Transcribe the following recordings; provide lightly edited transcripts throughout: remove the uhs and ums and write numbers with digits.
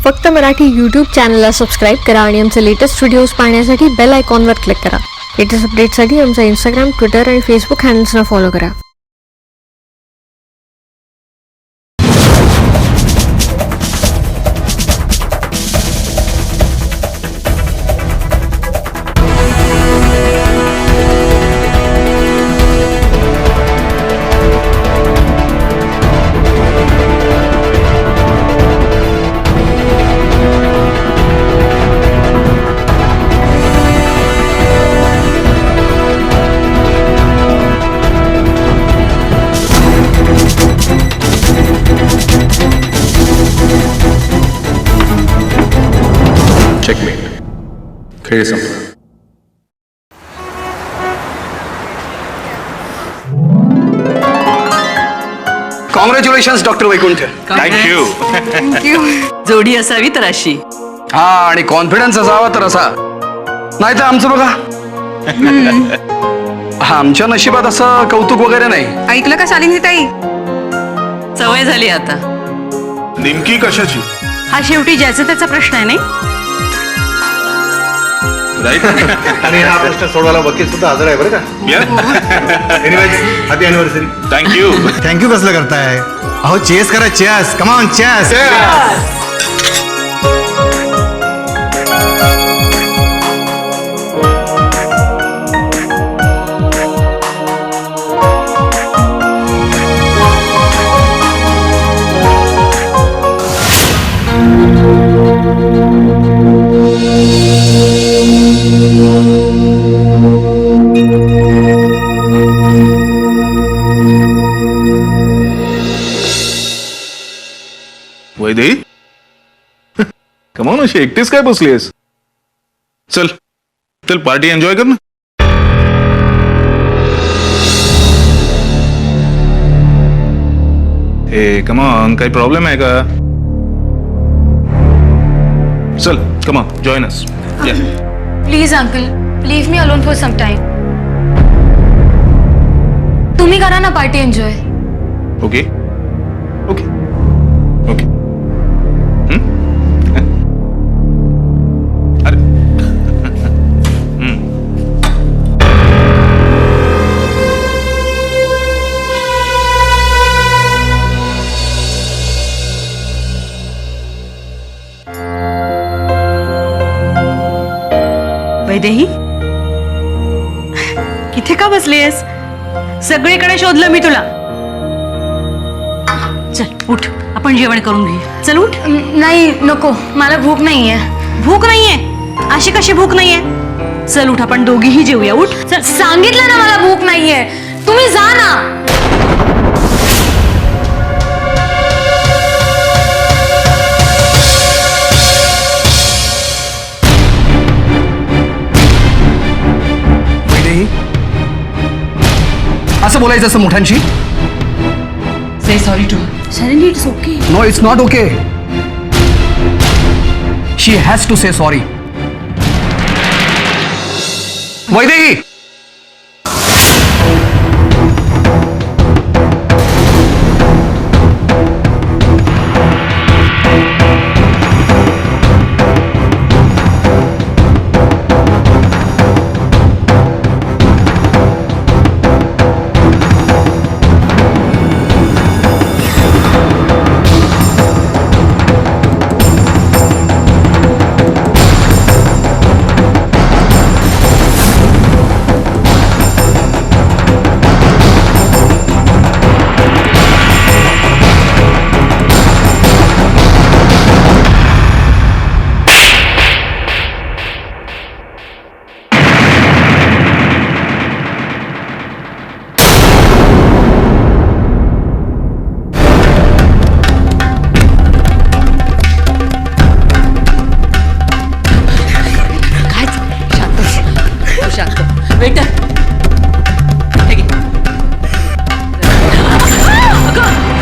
फक्त मराठी यूट्यूब चॅनलला सबस्क्राईब करा आणि आमचे लेटेस्ट व्हिडिओज पाहण्यासाठी बेल आयकॉनवर क्लिक करा. लेटेस्ट अपडेट्ससाठी आमचा इंस्टाग्राम, ट्विटर आणि फेसबुक हँडल्सना फॉलो करा. चेकमेट. खेळ संपला. Congratulations doctor Vaikunth. थँक्यू. जोडी असावी तर अशी. हा, आणि कॉन्फिडन्स असावा तर असा, नाही तर आमचं बघा. हा, आमच्या नशिबात असं कौतुक वगैरे नाही. ऐकलं का शालिनी ताई? सवय झाली आता. नेमकी कशाची? हा शेवटी ज्याचा त्याचा प्रश्न आहे नाही. राईट. आणि हा प्रश्न सोडवायला वकील सुद्धा हजर आहे बरं का. Anyways, happy anniversary. Thank you. Thank you कसलं करताय? अहो चेस करा, chase. Come on, chase. Vaidehi, कमावून अशी एकटीच काय बसलीस? चल चल, पार्टी एन्जॉय कर ना. हे कमॉन, काही प्रॉब्लेम आहे का? चल come on, join us. Please uncle, leave me alone for some time. तुम्ही करा ना party enjoy. Okay okay okay. अरे वैदेही, इथे का बसलीयस? सगळीकडे शोधलं मी तुला. चल उठ, आपण जेवण करून घेऊ. चल उठ. नाही नको, मला भूक नाहीये. भूक नाहीये? अशी कशी भूक नाहीये? चल उठ, आपण दोघीही जेवूया. उठ चल. सांगितलं ना मला भूक नाहीये. तुम्ही जा ना. वैदेही, असं बोलायचं असं मोठ्यांशी? Say sorry to Shalini. It's okay. No, it's not okay. She has to say sorry. Vaidehi, waiter, हे घे.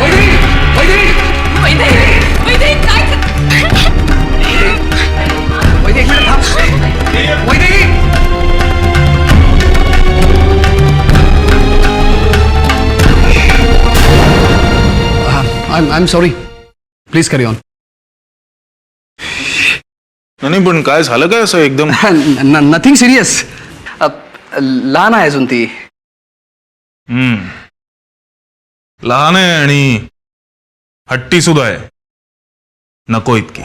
वैदेही, वैदेही, वैदेही, वैदेही, काय वैदेही, एक मिनिट थांब. Vaidehi, I'm sorry. Please carry on. नाही पण काय झालं काय असं एकदम? Nothing serious. लहान आहे अजून ती. लहान आहे आणि हट्टी सुद्धा आहे. नको इतकी.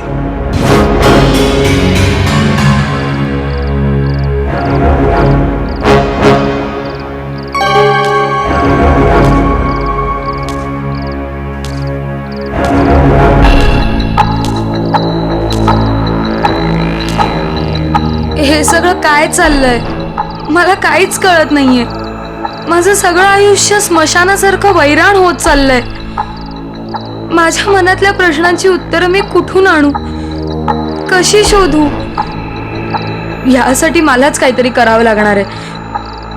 हे सगळं काय चाललंय मला काहीच कळत नाहीये. माझं सगळं आयुष्य स्मशानासारखं वैराण होत चाललंय. माझ्या मनातल्या प्रश्नांची उत्तरं मी कुठून आणू, कशी शोधू? यासाठी मलाच काहीतरी करावं लागणार आहे.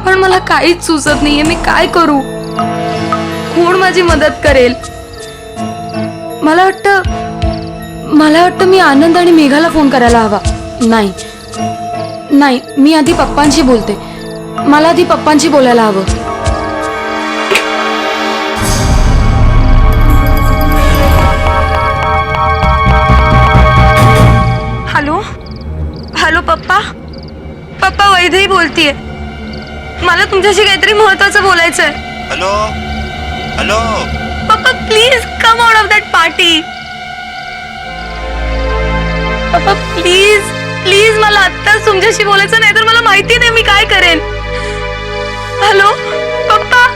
पण मला काहीच सुचत नाहीये. मी काय करू? कोण माझी मदत करेल? मला वाटतं मी आनंद आणि मेघाला फोन करायला हवा. नाही, मी आधी पप्पांशी बोलते. मला आधी पप्पांशी बोलायला हवं. हॅलो पप्पा वैदेही बोलतीये. मला तुमच्याशी काहीतरी महत्वाचं बोलायचंय. हॅलो पप्पा please come out of that party. पप्पा प्लीज मला आत्ताच तुमच्याशी बोलायचं, नाही तर मला माहिती नाही मी काय करेन. हॅलो पप्पा,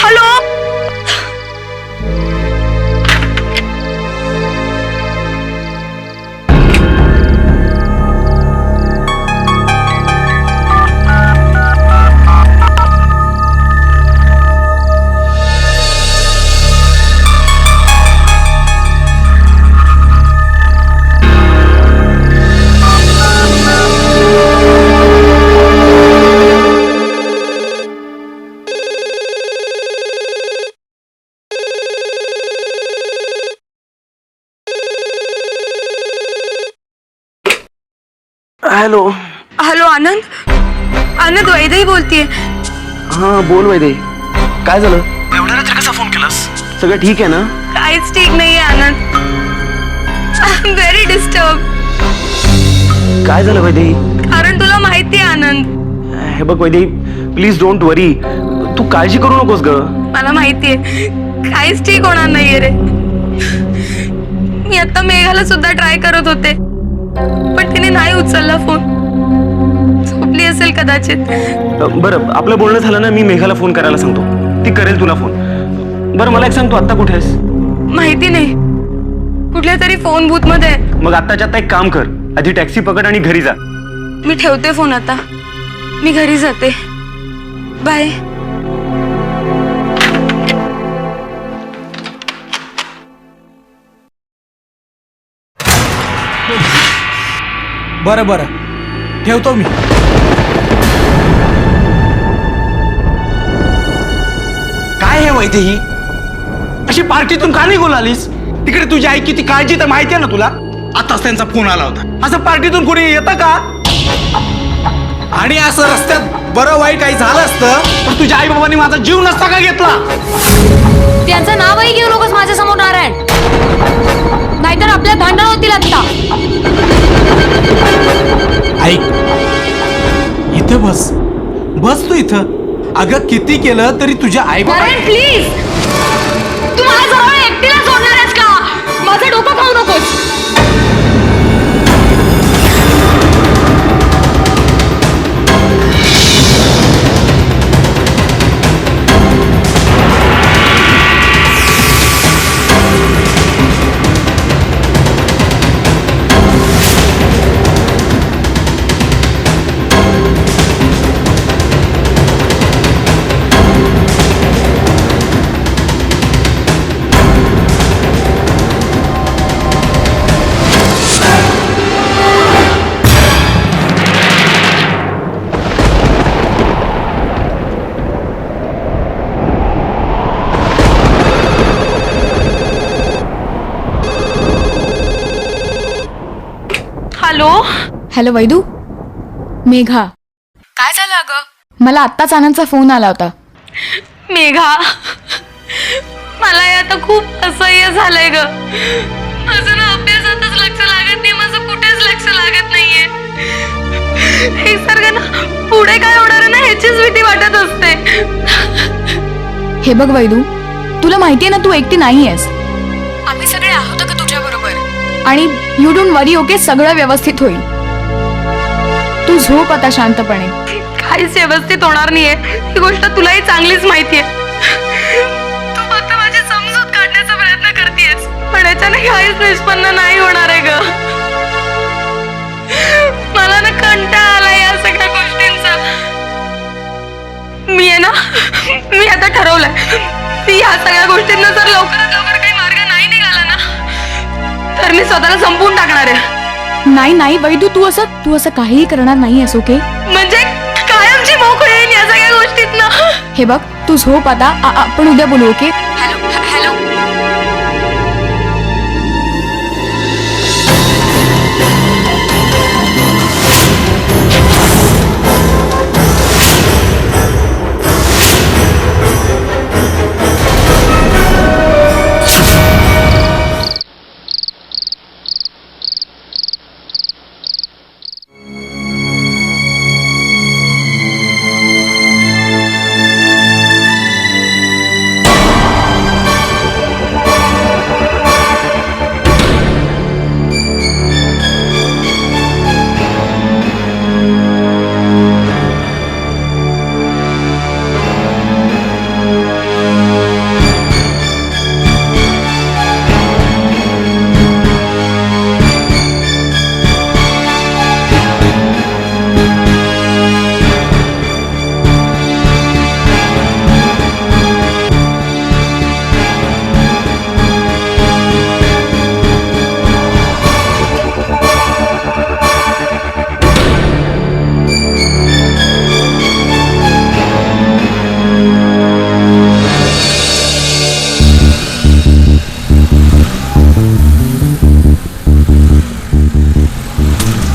हॅलो. हॅलो आनंद वैदेही बोलतीये. हा बोल वैदे, काय झालं? एवढ्या रात्री कसा फोन केलास? सगळं ठीक आहे ना? काहीच ठीक नाहीये Anand. I am very disturb. काय झालं वैदे? कारण तुला माहितीये आनंद. हे बघ वैदे, प्लीज डोंट वरी. तू काळजी करू नकोस ग. मला माहितीये काहीच ठीक होणार नाहीये रे. मी आता मेघाला सुद्धा ट्राय करत होते, पण तिने नाही उचलला फोन. झोपली असेल कदाचित. बरं, आपलं बोलणं झालं ना, मी मेघाला फोन करायला सांगतो. ती करेल तुला फोन. बरं मला एक सांग, तू आत्ता कुठे आहेस? माहिती नाही, कुठल्या तरी फोन बूथ मध्ये. मग आत्ताच्या आत्ता एक काम कर, आधी टॅक्सी पकड आणि घरी जा. मी ठेवते फोन आता. मी घरी जाते. बाय. बरं ठेवतो मी. काय हे वैद्य ही अशी पार्टीतून का निघून आलीस? तिकडे तुझी आई किती काळजी तर माहिती आहे ना तुला. आताच त्यांचा फोन आला होता. असं पार्टीतून कोणी येतं का? आणि असं रस्त्यात बरं वाईट काही झालं असतं पण तुझ्या आई बाबांनी माझा जीव नसता का घेतला? त्यांचं नावही घेऊ नकोस माझ्या समोर नारायण, नाहीतर आपल्या भांडण होतील आता. ऐक, इथं बस तू इथं. अगं किती केलं तरी तुझ्या आई नारायण प्लीज, तू मला जवळ एकटीला सोडणार आहेस का? माझं डोकं खाऊ नकोस. हॅलो वैदू, मेघा. काय झालं अगं? मला आत्ताच आनंदचा फोन आला होता. मेघा, मला आता खूप असह्य झालंय ग. माझं ना अभ्यासातच लक्ष लागत नाही, माझं कुठेच लक्ष लागत पुढे काय होणार आहे ना ह्याचीच भीती वाटत असते. हे बघ वैदू, तुला माहितीये ना तू एकटी नाहीयेस. आम्ही सगळे आहोत का तुझ्या बरोबर. आणि यू डोंट वरी, ओके, सगळं व्यवस्थित होईल. तू झोप आता शांतपणे. काहीच व्यवस्थित होणार नाहीये, ही गोष्ट तुलाही चांगलीच माहितीये. तू फक्त माझी समजूत काढण्याचा प्रयत्न करतेस, पण याच्याने काहीच निष्पन्न नाही होणार आहे ग. मला ना कंटाळा आला या सगळ्या गोष्टींचा. मी आहे ना, मी आता ठरवलंय की या सगळ्या गोष्टींना जर लवकरात लवकर काही मार्ग नाही निघाला ना, तर मी स्वतःला संपवून टाकणार आहे. नाही नाही वैदू, तू असं काहीही करणार नाहीयेस, ओके. म्हणजे कायमची मोकळी येईन या सगळ्या गोष्टीतनं. हे बघ, तू झोप आता. आपण उद्या बोलू, ओके. Hello hello.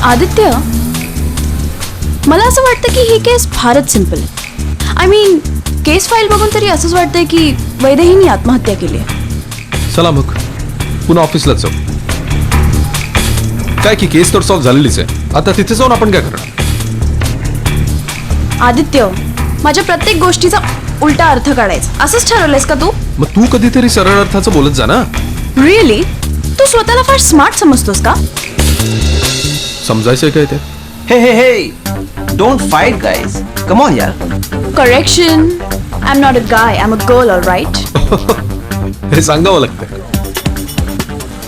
आदित्य, मला असं वाटतं की ही केस फारच सिंपल आहे. आय मीन, केस फाईल बघून तरी असंच वाटतंय की वैदेहीने आत्महत्या केली आहे. चला मग पुन्हा ऑफिसलाच जाऊ. काय की केस तर सॉल्व्ह झालेलीच आहे. आता तिथे जाऊन आपण काय करणार. आदित्य, माझ्या प्रत्येक गोष्टीचा उलटा अर्थ काढायचा असंच ठरवलंयस का तू? मग तू कधीतरी सरळ अर्थाचं बोलत जा ना. रिअली? तू स्वतःला फार स्मार्ट समजतोस का? समजायचंय काय ते. Hey hey hey, don't fight guys, come on यार. Correction, I am not a guy, I am a girl, all right? हे सांगावं लागतं.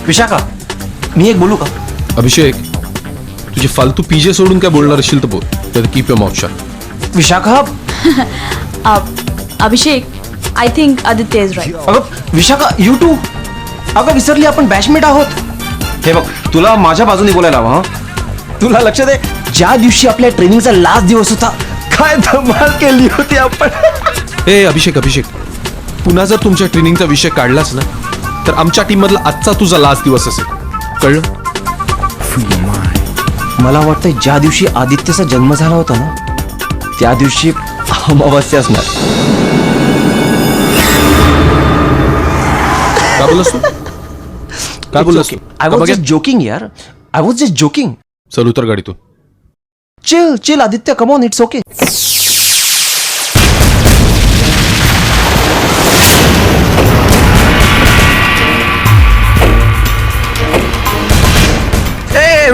विशाखा, मी एक बोलू का? अभिषेक, तुझे फालतू पीजे सोडून काय बोलणार असशील तर बोल. Keep your mouth shut. Vishakha. Abhishek, I think Aditya is right. अगं विशाखा, यू टू. अगं विसरली, आपण बॅचमेट आहोत. हे बघ, तुला माझ्या बाजूने बोलायला हवं. तुला लक्षात आहे, ज्या दिवशी आपल्या ट्रेनिंगचा लास्ट दिवस होता, काय धमाल केली होती आपण. ए अभिषेक, पुन्हा जर तुमच्या ट्रेनिंगचा विषय काढलास ना, तर आमच्या टीम मधला आजचा तुझा लास्ट दिवस असेल, कळलं? मला वाटतं ज्या दिवशी आदित्यचा जन्म झाला होता ना, त्या दिवशी अमावस्या असणार. काय बोललास तू? काय बोललास तू? आय वॉज जस्ट जोकिंग यार, आय वॉज जस्ट जोकिंग. चल उतर गाडीतून. Chill chill Aditya, come on, it's okay.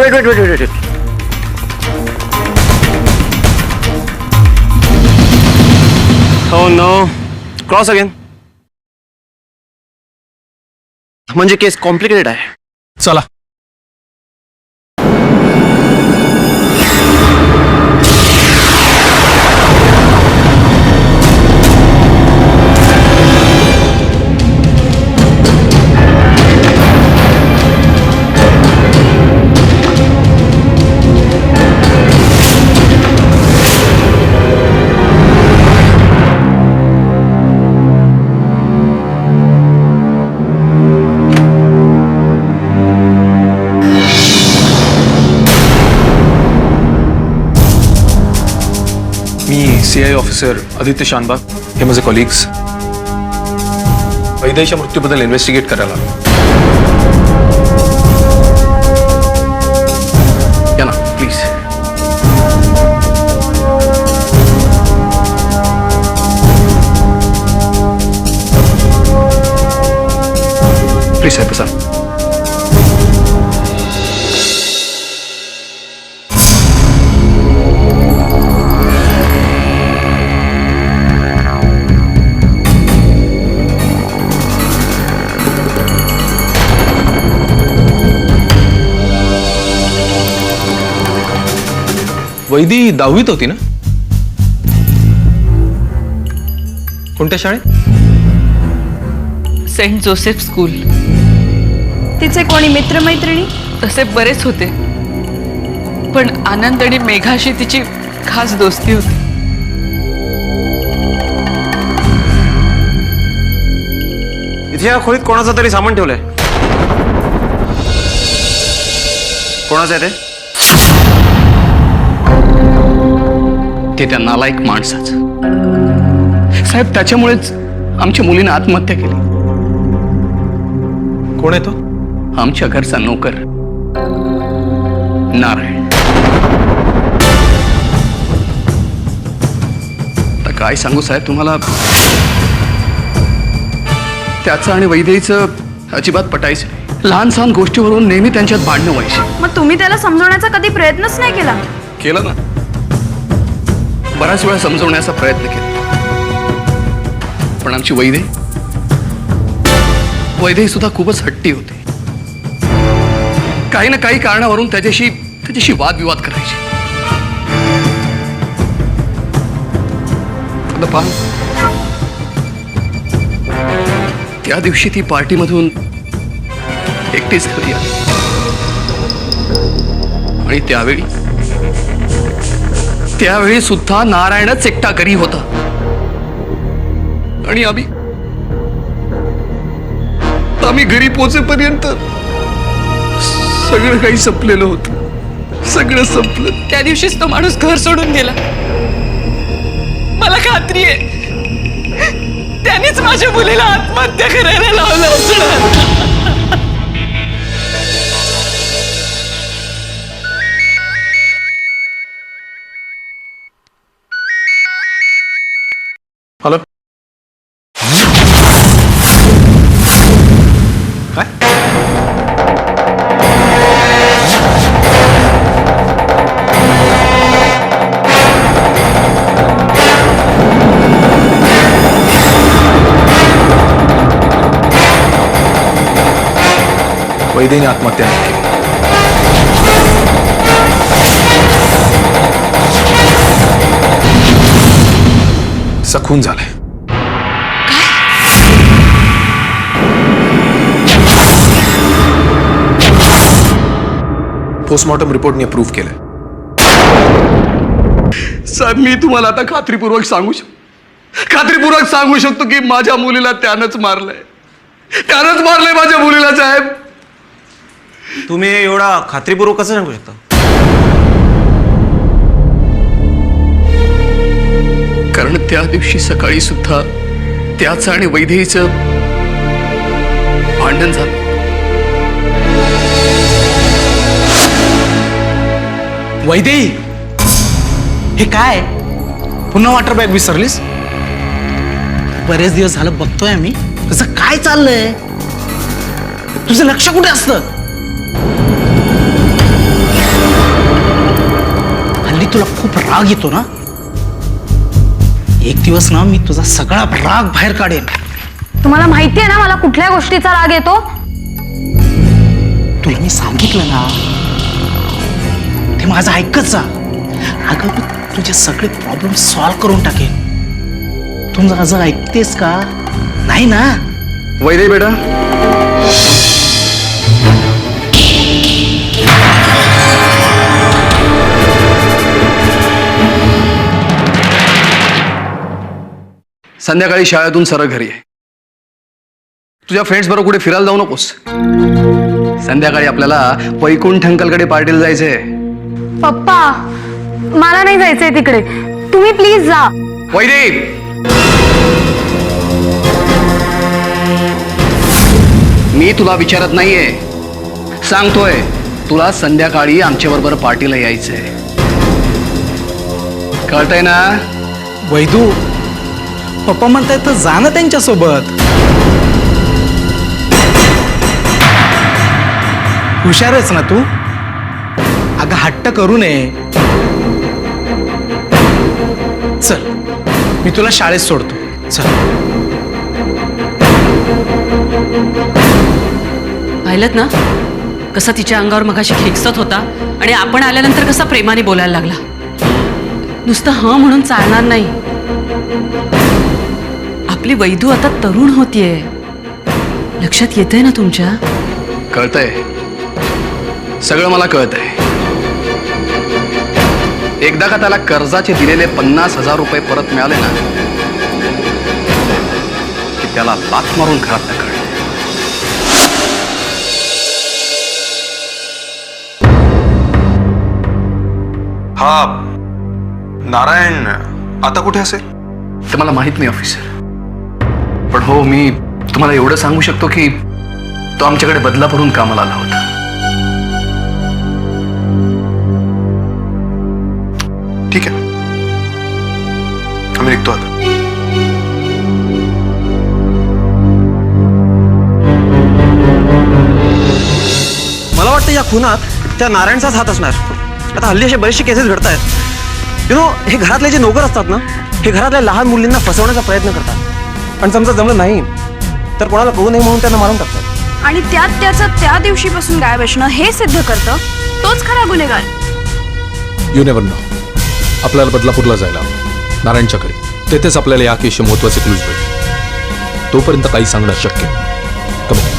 wait. Oh no. Cross again. म्हणजे केस कॉम्प्लिकेटेड आहे. चला. CI ऑफिसर आदित्य शानबाग, हे माझे कॉलिग्स. वैदेहीच्या मृत्यूबद्दल इन्व्हेस्टिगेट करायला. या ना प्लीज. प्लीज साहेब बसा. वैदी 10वीत होती ना? कोणत्या शाळेत? Saint Joseph school. तिचे कोणी मित्रमैत्रिणी? तसे बरेच होते, पण आनंद आणि मेघाशी तिची खास दोस्ती होती. इथे या खोलीत कोणाचं तरी सामान ठेवलंय. कोणाचं आहे ते त्या नालायक माणसाचं. साहेब, त्याच्यामुळेच आमच्या मुलीने आत्महत्या केली. कोण आहे तो? आमच्या घरचा नोकर नारायण. आता काय सांगू साहेब तुम्हाला, त्याचं आणि वैदेहीचं अजिबात पटायचं नाही. लहान सहान गोष्टीवरून नेहमी त्यांच्यात भांडणं व्हायची. मग तुम्ही त्याला समजवण्याचा कधी प्रयत्नच नाही केला? केलं ना, बराच वेळा समजवण्याचा प्रयत्न केला, पण आमची वैदेही सुद्धा खूपच हट्टी होती. काही ना काही कारणावरून त्याच्याशी वादविवाद करायची. आता पहा, त्या दिवशी ती पार्टीमधून एकटीच घरी आली आणि त्यावेळी सुद्धा नारायणच एकटा घरी होता आणि आम्ही घरी पोहोचेपर्यंत सगळं काही संपलेलं होतं. सगळं संपलं. त्या दिवशीच तो माणूस घर सोडून गेला. मला खात्री आहे त्यानेच माझ्या मुलीला आत्महत्या करायला लावलं असणार. हॅलो. काय? वैदेहीने आत्महत्या केली. सखून झालाय. पोस्टमॉर्टम रिपोर्टने अप्रूव्ह केलंय. साहेब, मी तुम्हाला आता खात्रीपूर्वक सांगू शकतो की माझ्या मुलीला त्यानंच मारलंय माझ्या मुलीला. साहेब, तुम्ही एवढा खात्रीपूर्वक कसं सांगू शकता? कारण त्या दिवशी सकाळी सुद्धा त्याचं आणि वैदेहीचं भांडण झालं. वैदेही, हे काय? पुन्हा वॉटर बॅग विसरलीस? बरेच दिवस झालं बघतोय आम्ही. तुझं काय चाललंय? तुझं लक्ष कुठे असतं? हल्ली तुला खूप राग येतो ना? एक दिवस ना मी तुझा सगळा राग बाहेर काढेन. तुम्हाला माहिती आहे ना मला कुठल्या गोष्टीचा राग येतो? तुला मी सांगितलं ना, ते माझं ऐकत जा. अगं, मी तुझे सगळे प्रॉब्लेम सॉल्व्ह करून टाकेन. तू माझं ऐकतेस का? नाही ना? वैदेही बेटा, संध्याकाळी शाळेतून सरळ घरी आहे. तुझ्या फ्रेंड्स बरोबर कुठे फिरायला जाऊ नकोस. संध्याकाळी आपल्याला वैकुंठ अंकलकडे पार्टीला जायचंय. पप्पा, मला नाही जायचंय तिकडे. तुम्ही प्लीज जा. वैदेही, मी तुला विचारत नाहीये, सांगतोय. तुला संध्याकाळी आमच्या बरोबर पार्टीला यायचंय. कळतंय ना? वैदू, पप्पा म्हणतायत तर जा ना त्यांच्यासोबत. हुशारच ना तू. अगं हट्ट करू नये. चल मी तुला शाळेत सोडतो. चल. पाहिलं ना कसा तिच्या अंगावर मगाशी खेकसत होता आणि आपण आल्यानंतर कसा प्रेमाने बोलायला लागला. नुसतं हं म्हणून चालणार नाही. आपली वैदू आता तरुण होतीये. लक्षात येतंय ना तुमच्या? कळतंय, सगळं मला कळतंय. एकदा का त्याला कर्जाचे दिलेले 50,000 रुपये परत मिळाले ना की त्याला लाथ मारून घरात टाकणार. हा नारायण आता कुठे असेल? ते मला माहित नाही ऑफिसर, पण हो मी तुम्हाला एवढं सांगू शकतो की तो आमच्याकडे बदलापूरहून कामाला आला होता. ठीक आहे, आम्ही निघतो आता. मला वाटतं या खुनात त्या नारायणचाच हात असणार. आता हल्ली असे बरेचसे केसेस घडत आहेत. हे घरातले जे नोकर असतात ना, हे घरातल्या लहान मुलींना फसवण्याचा प्रयत्न करतात. आणि समजा जमलं नाही तर कोणाला कळू नये म्हणून त्यांना मारून टाकतात. आणि त्यात त्याचं त्या दिवशीपासून गायब असणं हे सिद्ध करतं तोच खरा गुन्हेगार. You never know. आपल्याला बदलापूरला जायला हवं, नारायणच्या घरी. तेथेच आपल्याला या केसचे महत्वाचे क्लूज भेटतील. तोपर्यंत काही सांगणं शक्य नाही. Come on.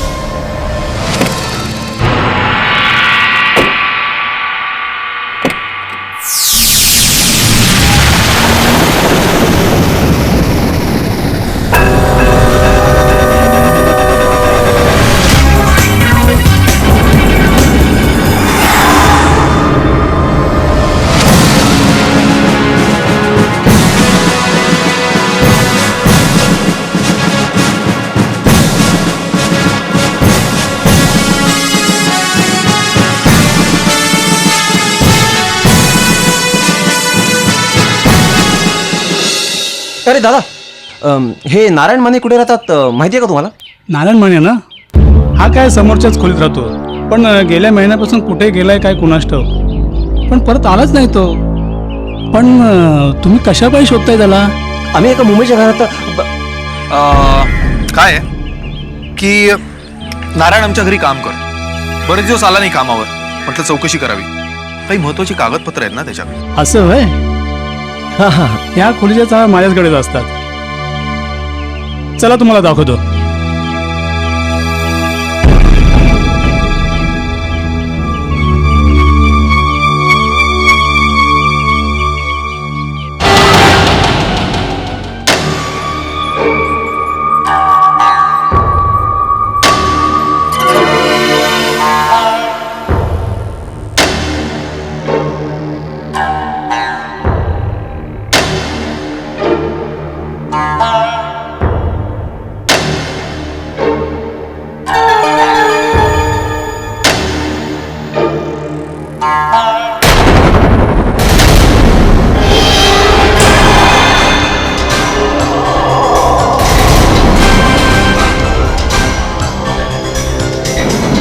अरे दादा, हे नारायण माने कुठे राहतात माहिती आहे का तुम्हाला? नारायण माने ना, हा काय समोरच्याच खोलीत राहतो. पण गेल्या महिन्यापासून कुठे गेलाय काय कुणास ठाऊक, पण परत आलाच नाही तो. पण तुम्ही कशापायी शोधताय त्याला? आम्ही एका मुंबईच्या घरात काय आहे की नारायण आमच्या घरी काम कर. बरेच दिवस आला नाही कामावर. म्हटलं चौकशी करावी. काही महत्वाची कागदपत्र आहेत ना त्याच्याकडे. असं होय? या खोलीच्या चाव्या माझ्याकडेच असतात. चला तुम्हाला दाखवतो.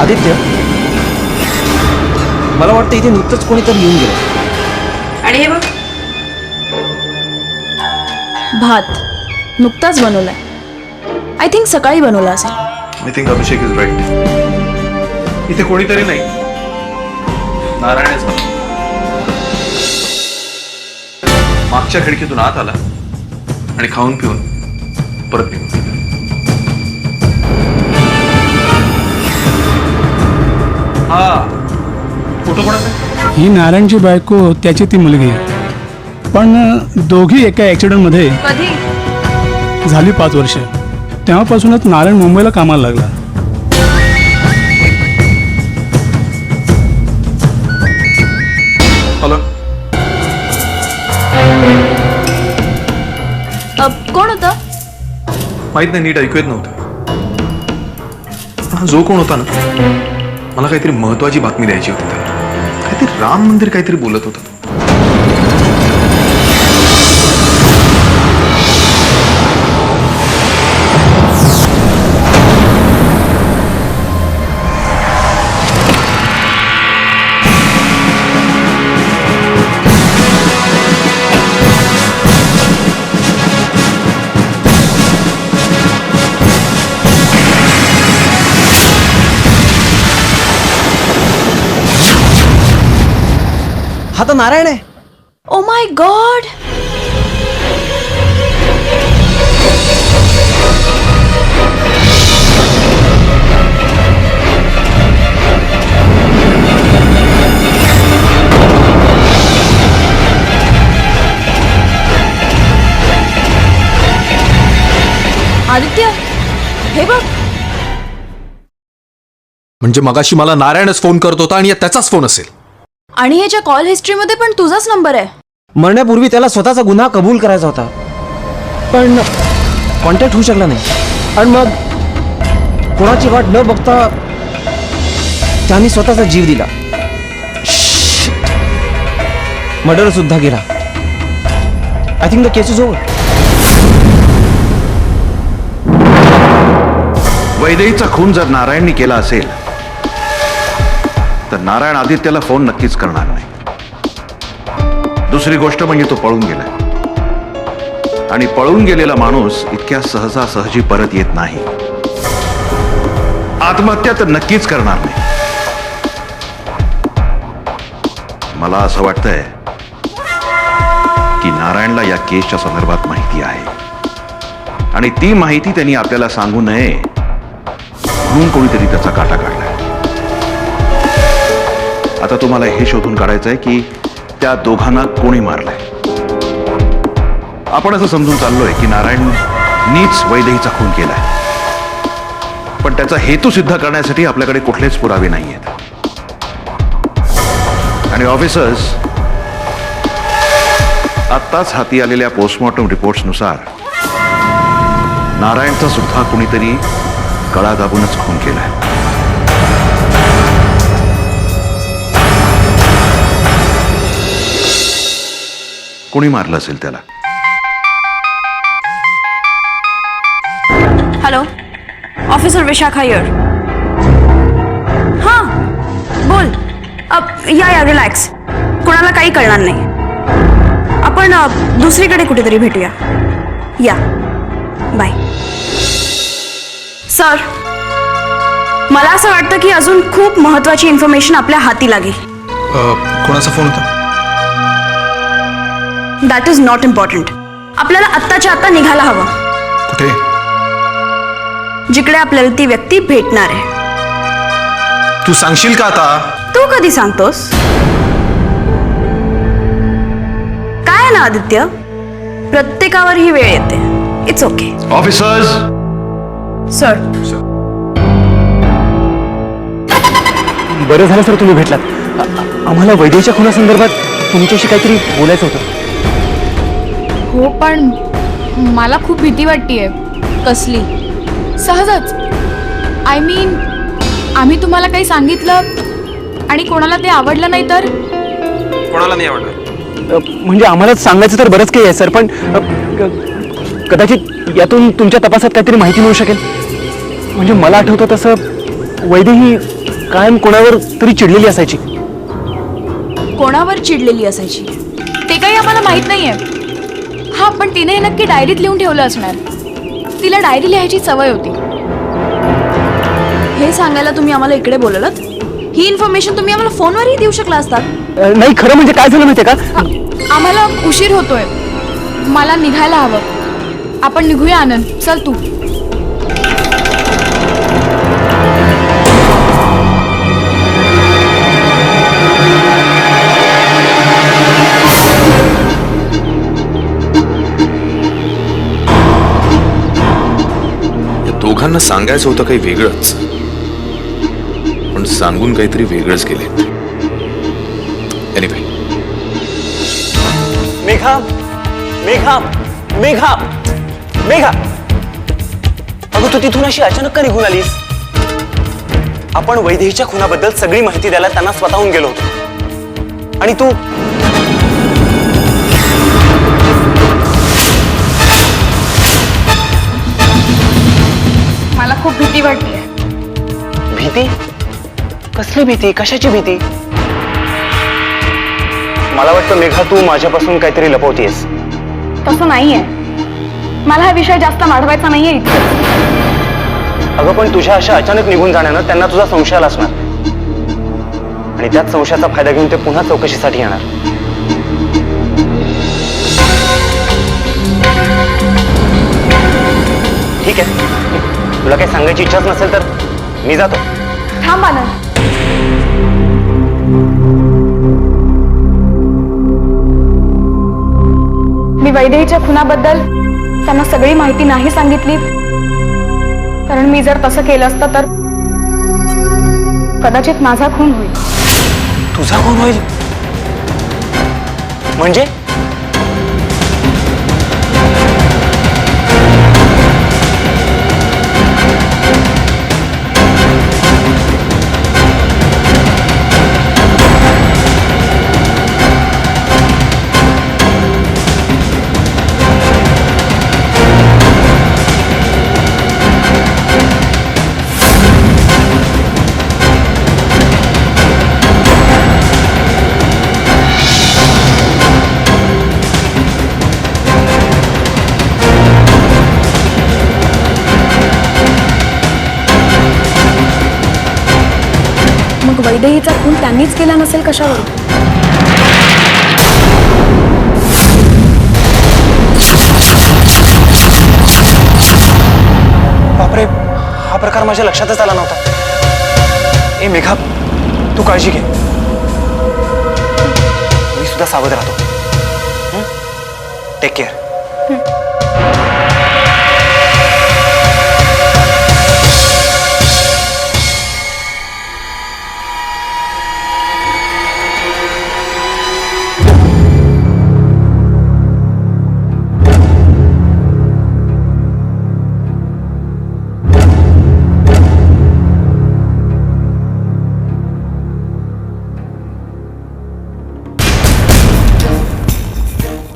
आदित्य, मला वाटतं इथे नुकतंच कोणीतरी येऊन गेलं. आणि हे बघ, भात नुकताच बनवलाय. आय थिंक सकाळी बनवला असेल. I think Abhishek is right. इथे कोणीतरी नाही, नारायणच होता. मागच्या खिडकीतून आत आला आणि खाऊन पिऊन परत निघून गेला. हा फोटो कोणाचा? ही नारायणची बायको, त्याची ती मुलगी. पण दोघी एका ॲक्सिडेंटमध्ये कधी? झाली 5 वर्ष. तेव्हापासूनच नारायण मुंबईला कामाला लागला. हॅलो, कोण होतं? माहित नाही, नीट ऐकू येत नव्हतं. पण हा जो कोण होता ना, मला काहीतरी महत्वाची बातमी द्यायची होती त्याला. काहीतरी राम मंदिर काहीतरी बोलत होता. हा तर नारायण आहे. Oh my God. आदित्य, हे बघ. म्हणजे मगाशी मला नारायणच फोन करत होता आणि त्याचाच फोन असेल. आणि ह्याच्या कॉल हिस्ट्रीमध्ये पण तुझाच नंबर आहे. मरण्यापूर्वी त्याला स्वतःचा गुन्हा कबूल करायचा होता, पण कॉन्टॅक्ट होऊ शकला नाही. आणि मग कोणाची वाट न बघता त्याने स्वतःचा जीव दिला. मर्डर सुद्धा गेला. I think the case is over. वैदेहीचा खून जर नारायणनी केला असेल तर नारायण आदित्यला फोन नक्कीच करणार नाही. दुसरी गोष्ट म्हणजे तो पळून गेलाय, आणि पळून गेलेला माणूस इतक्या सहजासहजी परत येत नाही. आत्महत्या तर नक्कीच करणार नाही. मला असं वाटतंय की नारायणला या केसच्या संदर्भात माहिती आहे, आणि ती माहिती त्यांनी आपल्याला सांगू नये म्हणून कोणीतरी त्याचा काटा काढलाय. आता तुम्हाला हे शोधून काढायचं आहे की त्या दोघांना कोणी मारलंय. आपण असं समजून चाललोय की नारायणनीच वैदेहीचा खून केलाय, पण त्याचा हेतू सिद्ध करण्यासाठी आपल्याकडे कुठलेच पुरावे नाहीयेत. आणि ऑफिसर्स, आत्ताच हाती आलेल्या पोस्टमॉर्टम रिपोर्ट्सनुसार नारायणचा सुद्धा कुणीतरी गळा दाबूनच खून केलाय. कोणी मारलं असेल त्याला. Hello, officer Vishakha here. हां, बोल. या रिलॅक्स. कोणाला काही कळणार नाही. आपण दुसरीकडे कुठेतरी भेटूया. या, बाय. सर, मला असं वाटतं की अजून खूप महत्वाची इन्फॉर्मेशन आपल्या हाती लागेल. कोणाचा फोन होता? That is not important. आपल्याला आत्ताच्या आत्ता निघायला हवं. कुठे? जिकडे आपल्याला ती व्यक्ती भेटणार आहे. तू सांगशील का आता? तू कधी सांगतोस? काय ना आदित्य, प्रत्येकावर ही वेळ येते. It's okay. Officers, sir. बरं झालं सर तुम्ही भेटलात. आम्हाला वैदेहीच्या खुनासंदर्भात तुमच्याशी काहीतरी बोलायचं होतं. हो, पण मला खूप भीती वाटतेय. कसली? सहजच. आय मीन, आम्ही तुम्हाला काही सांगितलं आणि कोणाला ते आवडलं नाही तर? कोणाला नाही आवडणार? म्हणजे आम्हाला सांगायचं तर बरंच काही आहे सर, पण कदाचित यातून तुमच्या तपासात काहीतरी माहिती मिळू शकेल. म्हणजे मला आठवतं तसं वैदेही कायम कोणावर तरी चिडलेली असायची. कोणावर चिडलेली असायची? ते काही आम्हाला माहित नाहीये. हा, पण तिने हे नक्की डायरीत लिहून ठेवलं असणार. तिला डायरी लिहायची सवय होती. हे सांगायला तुम्ही आम्हाला इकडे बोलवलं? ही इन्फॉर्मेशन तुम्ही आम्हाला फोनवरही देऊ शकला असतात. नाही, खरं म्हणजे काय झालं माहितीये का, आम्हाला उशीर होतोय. मला निघायला हवं. आपण निघूया. आनंद, चल तू. दोघांना सांगायचं होतं काही वेगळंच, पण सांगून काहीतरी वेगळंच केले. एनिवे, मेघा मेघा मेघा मेघा, अगं तू तिथून अशी अचानक का निघून आलीस? आपण वैदेहीच्या खुनाबद्दल सगळी माहिती द्यायला त्यांना स्वतःहून गेलो होतो, आणि तू मला खूप भीती वाटते. भीती? कसली भीती? कशाची भीती? मला वाटतं मेघा तू माझ्यापासून काहीतरी लपवतेस. तसं नाहीये. मला हा विषय जास्त वाढवायचा नाहीये इथे. अगं पण तुझ्या अशा अचानक निघून जाण्यानं त्यांना तुझा संशय आला असणार, आणि त्याच संशयाचा फायदा घेऊन ते पुन्हा चौकशीसाठी येणार. ठीक आहे, तुला काही सांगायची इच्छाच नसेल तर मी जातो. थांब आनंद. मी वैदेहीच्या खुनाबद्दल त्यांना सगळी माहिती नाही सांगितली, कारण मी जर तसं केलं असतं तर कदाचित माझा खून होईल. तुझा कोण होईल म्हणजे? मग वैदेहीचा खून त्यांनीच केला नसेल कशावरून? बापरे, हा प्रकार माझ्या लक्षातच आला नव्हता. ए मेघा, तू काळजी घे, मी सुद्धा सावध राहतो. Take care.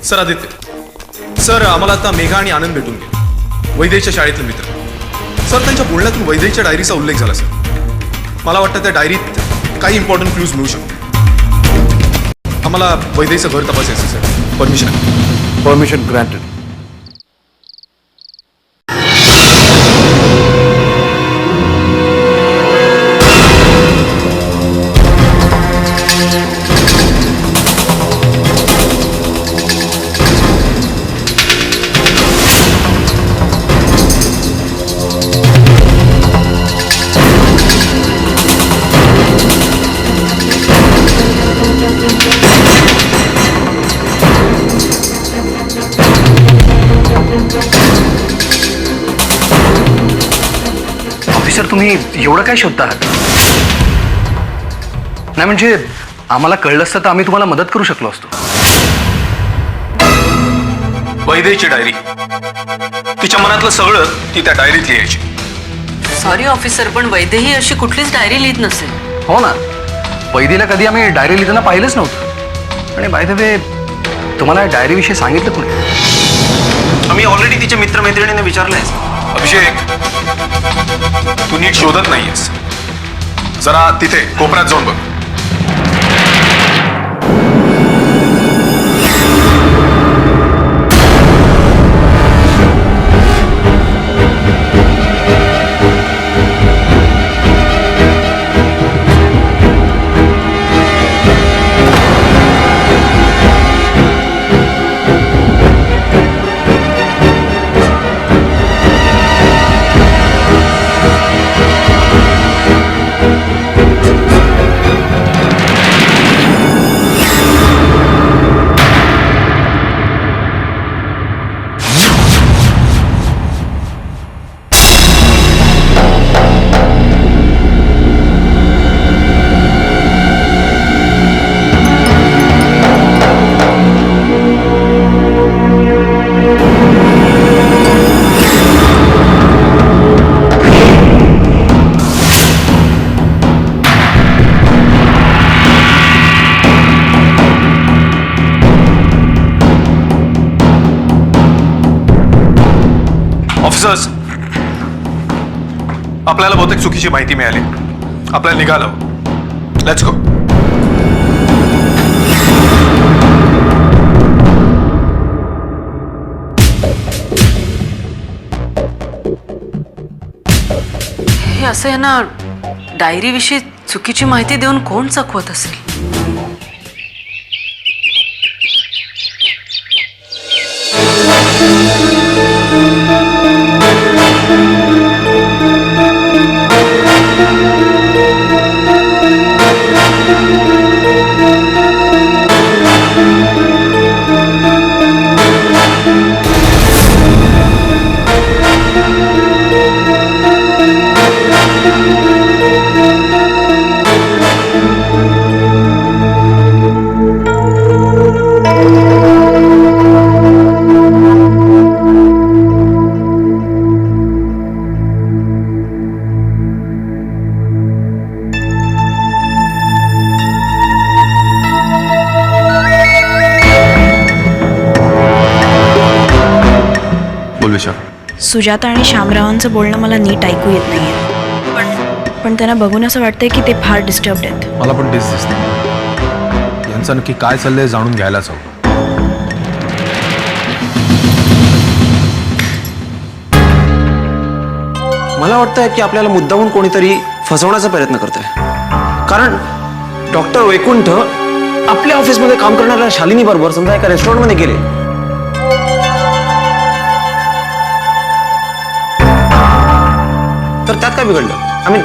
Sir Aditya, sir आम्हाला आता मेघा आणि आनंद भेटून गेले, वैदेहीच्या शाळेतले मित्र. सर त्यांच्या बोलण्यातून वैदेहीच्या डायरीचा उल्लेख झाला सर. मला वाटतं त्या डायरीत काही इम्पॉर्टंट क्लूज मिळू शकतो. आम्हाला वैदेहीचं घर तपासायचं sir. Permission? Permission granted. Officer, तुम्ही एवढं काय शोधता आहात? नाही म्हणजे आम्हाला कळलं असतं तर आम्ही तुम्हाला मदत करू शकलो असतो. वैदेहीची डायरी, तिच्या मनातलं सगळं ती त्या डायरीत लिहायची. सॉरी ऑफिसर, पण वैदेही अशी कुठलीच डायरी लिहित नसेल. हो ना, वैदीला कधी आम्ही डायरी लिहिताना पाहिलंच नव्हतं. आणि बाय द वे, तुम्हाला डायरीविषयी सांगितलं कोणी? आम्ही ऑलरेडी तिच्या मित्रमैत्रिणीने विचारलंय. अभिषेक, तू नीट शोधत नाहीयेस. जरा तिथे कोपऱ्यात जाऊन बघ. ऑफिसर्स, आपल्याला बहुतेक चुकीची माहिती मिळाली. आपल्याला निघालं. Let's go. हे असं आहे ना, डायरीविषयी चुकीची माहिती देऊन कोण चकवत असेल? सुजाता आणि शामरावांचं बोलणं मला नीट ऐकू येत नाहीये. पण त्यांना बघून असं वाटतंय की ते फार डिस्टर्ब्ड आहेत. मला पण तेच दिसते. यांचं नक्की काय चाललंय जाणून घ्यायलाच हवं. मला वाटतंय की आपल्याला मुद्दामून कोणीतरी फसवण्याचा प्रयत्न करतोय. कारण डॉक्टर वैकुंठ आपल्या ऑफिसमध्ये काम करणाऱ्या शालिनी बरोबर समजा एका रेस्टॉरंटमध्ये गेले. तर त्यात काय बिघडलं? I mean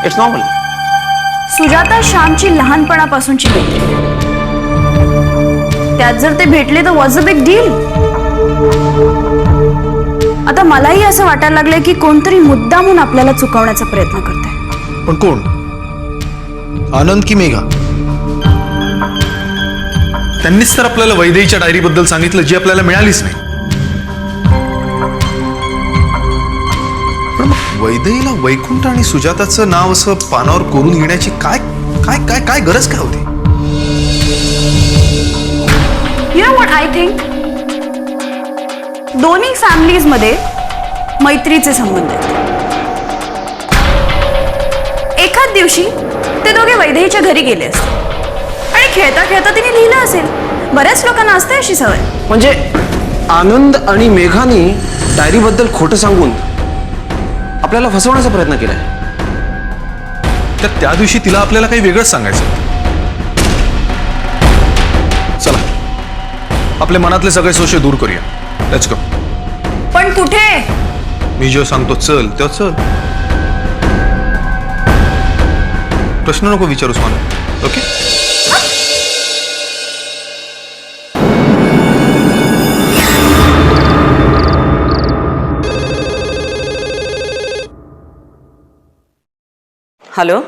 it's normal. Sujata श्यामची लहानपणापासूनची मैत्री. त्यात जर ते भेटले तर वॉज अ बिग डील. आता मलाही असं वाटायला लागलंय की कोणतरी मुद्दामून आपल्याला चुकवण्याचा प्रयत्न करतंय. पण कोण? आनंद की मेघा? त्यांनीच तर आपल्याला वैदेहीच्या डायरीबद्दल सांगितलं, जी आपल्याला मिळालीच नाही. पण मग वैदेहीला वैकुंठ आणि सुजाताचं नाव असं पानावर कोरून घेण्याची काय काय काय काय गरज काय होती? You know what I think, दोन्ही फॅमिलीज मध्ये मैत्रीचे संबंध आहेत. एखाद दिवशी ते दोघे वैदेहीच्या घरी गेले असते आणि खेळता खेळता तिने लिहिलं असेल. बऱ्याच लोकांना असते अशी सवय. म्हणजे आनंद आणि मेघानी डायरीबद्दल खोटं सांगून आपल्याला फसवण्याचा प्रयत्न केलाय. तर त्या दिवशी तिला आपल्याला काही वेगळंच सांगायचं होतं. चला आपले मनातले सगळे संशय दूर करूया. Let's go. पण कुठे? मी जो सांगतो चल तेव्हा चल. प्रश्न नको विचारूस मला. ओके. हॅलो.